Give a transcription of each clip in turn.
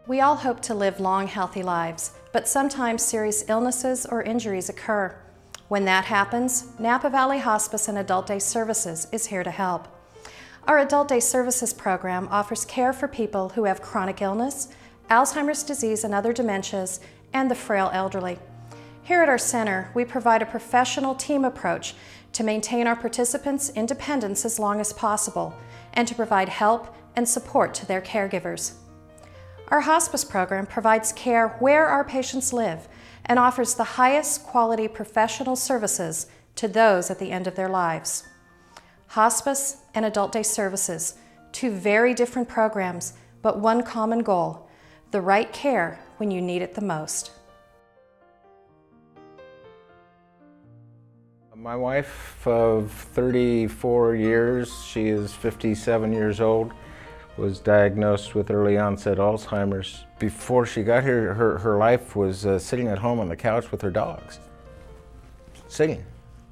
We all hope to live long, healthy lives, but sometimes serious illnesses or injuries occur. When that happens, Napa Valley Hospice and Adult Day Services is here to help. Our Adult Day Services program offers care for people who have chronic illness, Alzheimer's disease and other dementias, and the frail elderly. Here at our center, we provide a professional team approach to maintain our participants' independence as long as possible and to provide help and support to their caregivers. Our hospice program provides care where our patients live and offers the highest quality professional services to those at the end of their lives. Hospice and Adult Day Services, two very different programs, but one common goal: the right care when you need it the most. My wife of 34 years, she is 57 years old, was diagnosed with early onset Alzheimer's. Before she got here, her life was sitting at home on the couch with her dogs. Sitting.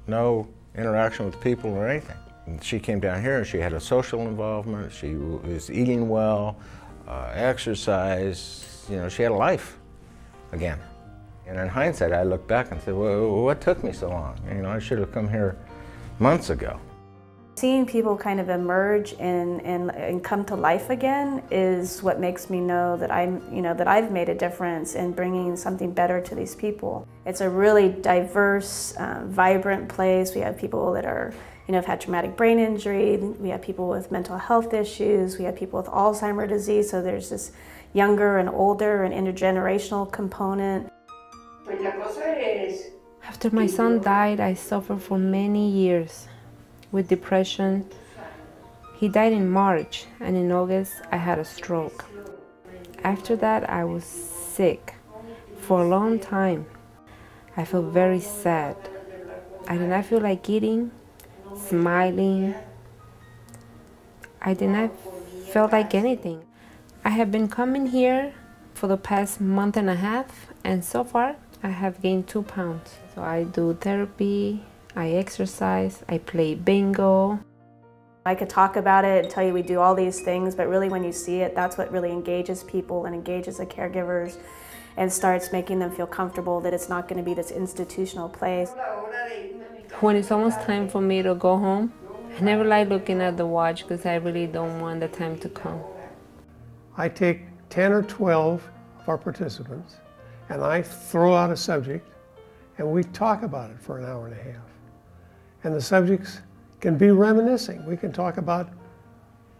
No interaction with people or anything. And she came down here and she had a social involvement, she was eating well, exercise, you know, she had a life again. And in hindsight, I look back and say, well, what took me so long? You know, I should have come here months ago. Seeing people kind of emerge and come to life again is what makes me know that I've made a difference in bringing something better to these people. It's a really diverse, vibrant place. We have people that are, have had traumatic brain injury. We have people with mental health issues. We have people with Alzheimer's disease. So there's this younger and older and intergenerational component. After my son died, I suffered for many years with depression. He died in March, and in August I had a stroke. After that, I was sick for a long time. I felt very sad. I did not feel like eating, smiling. I did not feel like anything. I have been coming here for the past month and a half, and so far I have gained 2 pounds. So I do therapy, I exercise, I play bingo. I could talk about it and tell you we do all these things, but really when you see it, that's what really engages people and engages the caregivers and starts making them feel comfortable that it's not going to be this institutional place. When it's almost time for me to go home, I never like looking at the watch because I really don't want the time to come. I take 10 or 12 of our participants and I throw out a subject and we talk about it for an hour and a half. And the subjects can be reminiscing. We can talk about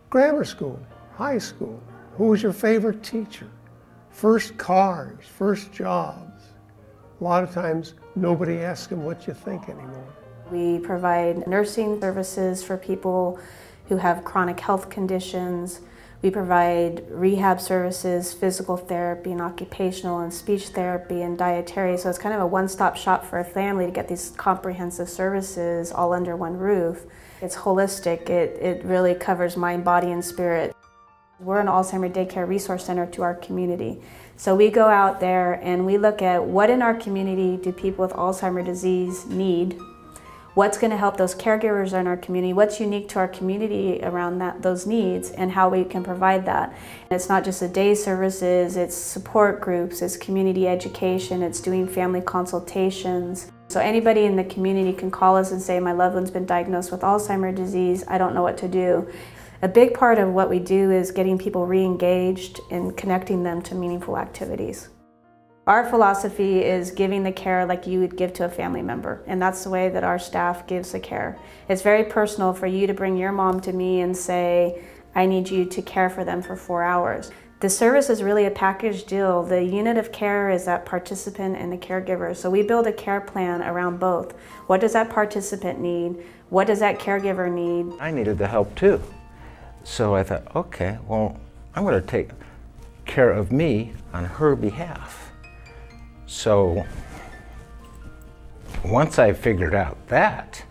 grammar school, high school, who was your favorite teacher, first cars, first jobs. A lot of times nobody asks them what you think anymore. We provide nursing services for people who have chronic health conditions. We provide rehab services, physical therapy, and occupational and speech therapy and dietary. So it's kind of a one-stop shop for a family to get these comprehensive services all under one roof. It's holistic. It really covers mind, body, and spirit. We're an Alzheimer's Daycare Resource Center to our community. So we go out there and we look at what in our community do people with Alzheimer's disease need. What's going to help those caregivers in our community, what's unique to our community around those needs, and how we can provide that. And it's not just the day services, it's support groups, it's community education, it's doing family consultations. So anybody in the community can call us and say, my loved one's been diagnosed with Alzheimer's disease, I don't know what to do. A big part of what we do is getting people re-engaged and connecting them to meaningful activities. Our philosophy is giving the care like you would give to a family member, and that's the way that our staff gives the care. It's very personal for you to bring your mom to me and say, I need you to care for them for 4 hours. The service is really a package deal. The unit of care is that participant and the caregiver, so we build a care plan around both. What does that participant need? What does that caregiver need? I needed the help too. So I thought, okay, well, I'm going to take care of me on her behalf. So once I figured out that,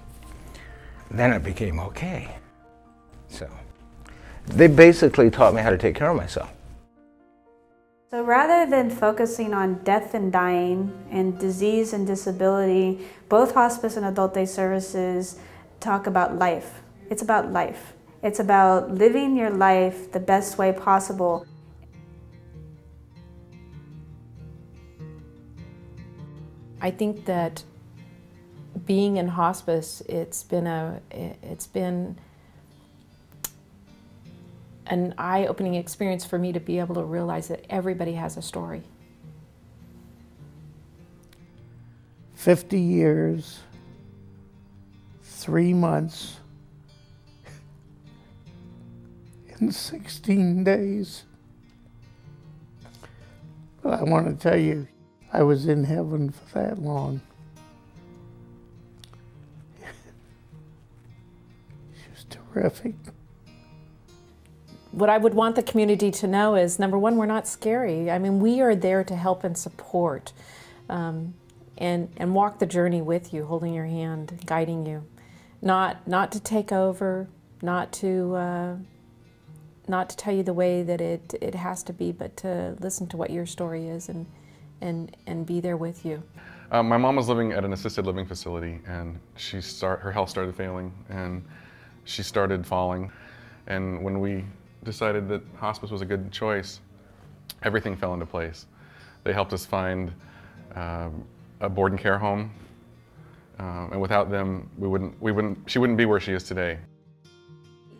then it became okay. So they basically taught me how to take care of myself. So rather than focusing on death and dying and disease and disability, both hospice and adult day services talk about life. It's about life. It's about living your life the best way possible. I think that being in hospice, it's been an eye-opening experience for me to be able to realize that everybody has a story. 50 years, 3 months, and 16 days. But I want to tell you, I was in heaven for that long. She was terrific. What I would want the community to know is, number one, we're not scary. I mean, we are there to help and support and walk the journey with you, holding your hand, guiding you. Not to take over, not to tell you the way that it has to be, but to listen to what your story is and be there with you. My mom was living at an assisted living facility, and her health started failing, and she started falling. And when we decided that hospice was a good choice, everything fell into place. They helped us find a board and care home, and without them, she wouldn't be where she is today.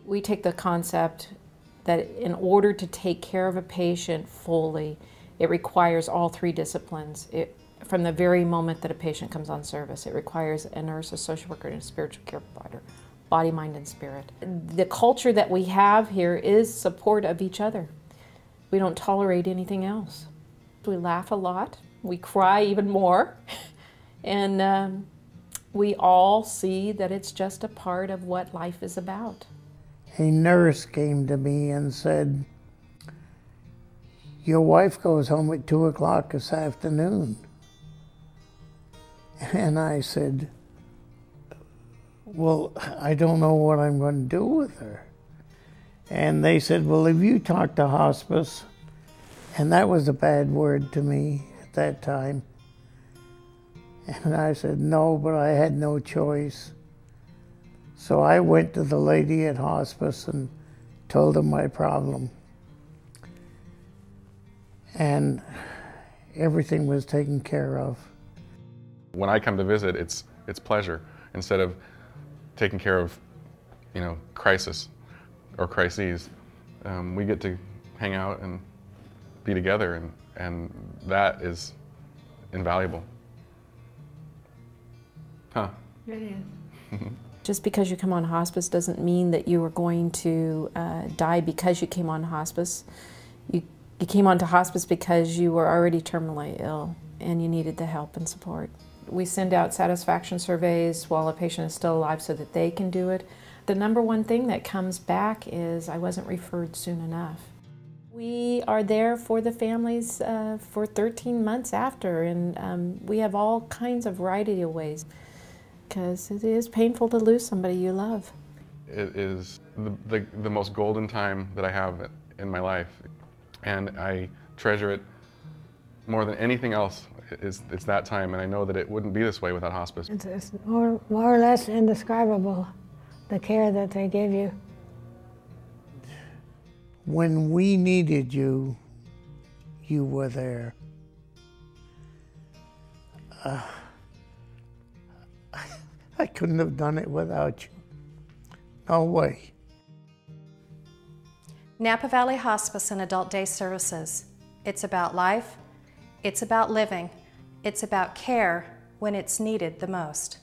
We take the concept that in order to take care of a patient fully, it requires all three disciplines. From the very moment that a patient comes on service, it requires a nurse, a social worker, and a spiritual care provider, body, mind, and spirit. The culture that we have here is support of each other. We don't tolerate anything else. We laugh a lot, we cry even more, and we all see that it's just a part of what life is about. A nurse came to me and said, "Your wife goes home at 2 o'clock this afternoon." And I said, "Well, I don't know what I'm going to do with her." And they said, "Well, have you talked to hospice?" And that was a bad word to me at that time. And I said, "No, but I had no choice." So I went to the lady at hospice and told her my problem. And everything was taken care of. When I come to visit, it's pleasure instead of taking care of, crisis or crises. We get to hang out and be together, and that is invaluable. Huh? It is. Just because you come on hospice doesn't mean that you are going to die because you came on hospice. You came onto hospice because you were already terminally ill and you needed the help and support. We send out satisfaction surveys while a patient is still alive so that they can do it. The number one thing that comes back is, "I wasn't referred soon enough." We are there for the families for 13 months after, and we have all kinds of variety of ways, because it is painful to lose somebody you love. It is the most golden time that I have in my life, and I treasure it more than anything else. It's that time, and I know that it wouldn't be this way without hospice. It's more or less indescribable, the care that they give you. When we needed you, you were there. I couldn't have done it without you. No way. Napa Valley Hospice and Adult Day Services. It's about life, it's about living, it's about care when it's needed the most.